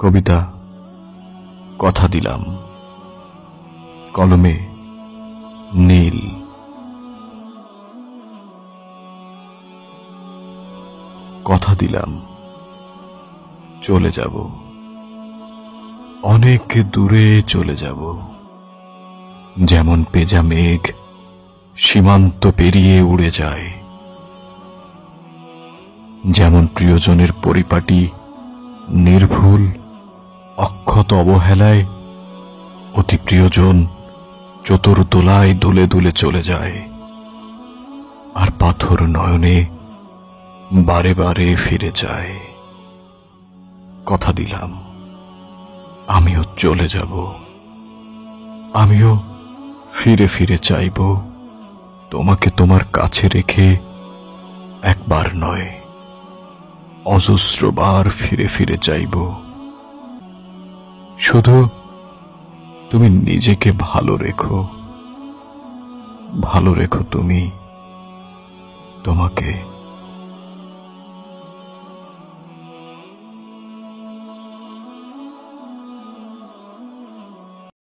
কবিতা কথা দিলাম, কলমে নীল। কথা দিলাম চলে যাব, অনেক দূরে চলে যাব, যেমন পেঁজা মেঘ সীমান্ত পেরিয়ে উড়ে যায়, যেমন প্রিয়জনের পরিপাটি নির্ভুল অক্ষত অবহেলায় অতি প্রিয়জন চতুর্দোলায় দুলে দুলে চলে যায়, আর পাথর নয়নে বারে বারে ফিরে যায়। কথা দিলাম আমিও চলে যাব, আমিও ফিরে ফিরে চাইব তোমাকে তোমার কাছে রেখে, একবার নয় অজস্রবার ফিরে ফিরে চাইব। শুধু তুমি নিজেকে ভালো রেখো, ভালো রেখো তুমি তোমাকে।